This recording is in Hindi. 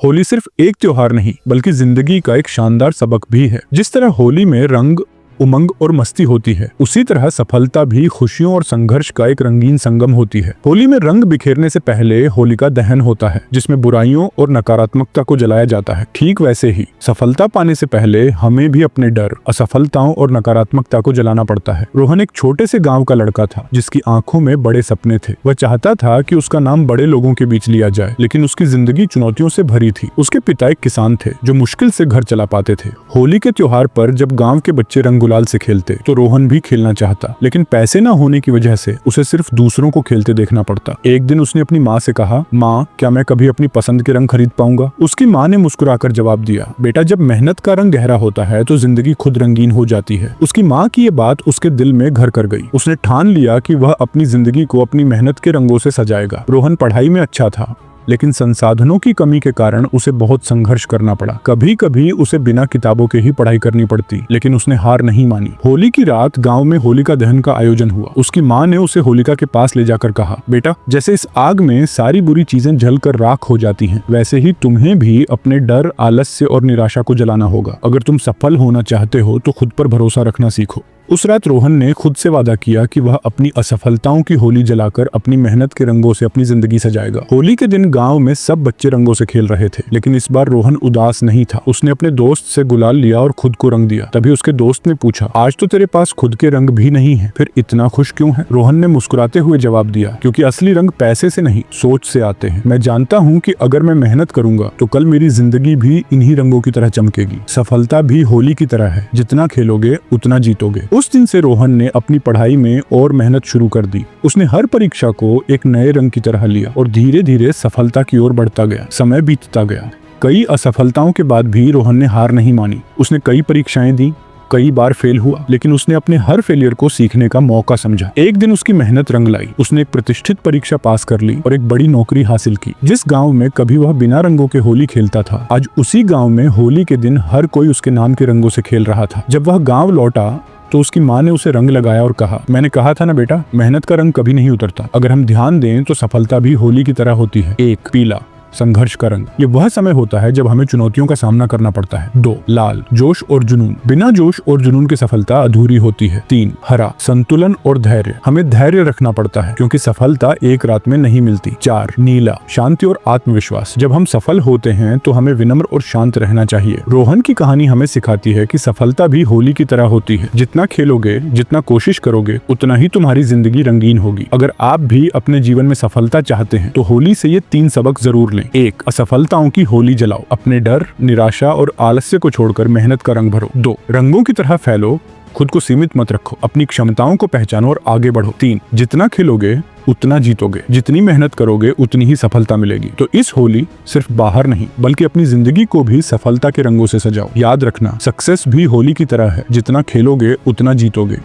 होली सिर्फ एक त्योहार नहीं बल्कि जिंदगी का एक शानदार सबक भी है। जिस तरह होली में रंग, उमंग और मस्ती होती है, उसी तरह सफलता भी खुशियों और संघर्ष का एक रंगीन संगम होती है। होली में रंग बिखेरने से पहले होलिका दहन होता है, जिसमें बुराइयों और नकारात्मकता को जलाया जाता है। ठीक वैसे ही सफलता पाने से पहले हमें भी अपने डर, असफलताओं और नकारात्मकता को जलाना पड़ता है। रोहन एक छोटे से गाँव का लड़का था, जिसकी आंखों में बड़े सपने थे। वह चाहता था कि उसका नाम बड़े लोगों के बीच लिया जाए, लेकिन उसकी जिंदगी चुनौतियों से भरी थी। उसके पिता एक किसान थे, जो मुश्किल से घर चला पाते थे। होली के त्योहार पर जब गाँव के बच्चे रंग गुलाल से खेलते तो रोहन भी खेलना चाहता, लेकिन पैसे न होने की वजह से उसे सिर्फ दूसरों को खेलते देखना पड़ता। एक दिन उसने अपनी माँ से कहा, माँ, क्या मैं कभी अपनी पसंद के रंग खरीद पाऊंगा? उसकी माँ ने मुस्कुराकर जवाब दिया, बेटा, जब मेहनत का रंग गहरा होता है तो जिंदगी खुद रंगीन हो जाती है। उसकी माँ की ये बात उसके दिल में घर कर गई। उसने ठान लिया कि वह अपनी जिंदगी को अपनी मेहनत के रंगों से सजाएगा। रोहन पढ़ाई में अच्छा था, लेकिन संसाधनों की कमी के कारण उसे बहुत संघर्ष करना पड़ा। कभी कभी उसे बिना किताबों के ही पढ़ाई करनी पड़ती, लेकिन उसने हार नहीं मानी। होली की रात गांव में होलिका दहन का आयोजन हुआ। उसकी माँ ने उसे होलिका के पास ले जाकर कहा, बेटा, जैसे इस आग में सारी बुरी चीजें जलकर राख हो जाती हैं, वैसे ही तुम्हें भी अपने डर, आलस्य और निराशा को जलाना होगा। अगर तुम सफल होना चाहते हो तो खुद पर भरोसा रखना सीखो। उस रात रोहन ने खुद से वादा किया कि वह अपनी असफलताओं की होली जलाकर अपनी मेहनत के रंगों से अपनी जिंदगी सजाएगा। होली के दिन गांव में सब बच्चे रंगों से खेल रहे थे, लेकिन इस बार रोहन उदास नहीं था। उसने अपने दोस्त से गुलाल लिया और खुद को रंग दिया। तभी उसके दोस्त ने पूछा, आज तो तेरे पास खुद के रंग भी नहीं है, फिर इतना खुश क्यों है? रोहन ने मुस्कुराते हुए जवाब दिया, क्योंकि असली रंग पैसे से नहीं, सोच से आते हैं। मैं जानता हूँ कि अगर मैं मेहनत करूंगा तो कल मेरी जिंदगी भी इन्हीं रंगों की तरह चमकेगी। सफलता भी होली की तरह है, जितना खेलोगे उतना जीतोगे। उस दिन से रोहन ने अपनी पढ़ाई में और मेहनत शुरू कर दी। उसने हर परीक्षा को एक नए रंग की तरह लिया और धीरे धीरे सफलता की ओर बढ़ता गया। समय बीतता गया। कई असफलताओं के बाद भी रोहन ने हार नहीं मानी। उसने कई परीक्षाएं दी, कई बार फेल हुआ, लेकिन उसने अपने हर फेलियर को सीखने का मौका समझा। एक दिन उसकी मेहनत रंग लाई। उसने एक प्रतिष्ठित परीक्षा पास कर ली और एक बड़ी नौकरी हासिल की। जिस गांव में कभी वह बिना रंगों के होली खेलता था, आज उसी गांव में होली के दिन हर कोई उसके नाम के रंगों से खेल रहा था। जब वह गांव लौटा तो उसकी माँ ने उसे रंग लगाया और कहा, मैंने कहा था ना बेटा, मेहनत का रंग कभी नहीं उतरता। अगर हम ध्यान दें तो सफलता भी होली की तरह होती है। 1. पीला, संघर्ष का रंग। ये वह समय होता है जब हमें चुनौतियों का सामना करना पड़ता है। 2. लाल, जोश और जुनून। बिना जोश और जुनून की सफलता अधूरी होती है। 3. हरा, संतुलन और धैर्य। हमें धैर्य रखना पड़ता है, क्योंकि सफलता एक रात में नहीं मिलती। 4. नीला, शांति और आत्मविश्वास। जब हम सफल होते हैं तो हमें विनम्र और शांत रहना चाहिए। रोहन की कहानी हमें सिखाती है कि सफलता भी होली की तरह होती है। जितना खेलोगे, जितना कोशिश करोगे, उतना ही तुम्हारी जिंदगी रंगीन होगी। अगर आप भी अपने जीवन में सफलता चाहते हैं तो होली से ये 3 सबक जरूर लें। 1. असफलताओं की होली जलाओ। अपने डर, निराशा और आलस्य को छोड़कर मेहनत का रंग भरो। 2. रंगों की तरह फैलो, खुद को सीमित मत रखो, अपनी क्षमताओं को पहचानो और आगे बढ़ो। 3. जितना खेलोगे उतना जीतोगे, जितनी मेहनत करोगे उतनी ही सफलता मिलेगी। तो इस होली सिर्फ बाहर नहीं बल्कि अपनी जिंदगी को भी सफलता के रंगों से सजाओ। याद रखना, सक्सेस भी होली की तरह है, जितना खेलोगे उतना जीतोगे।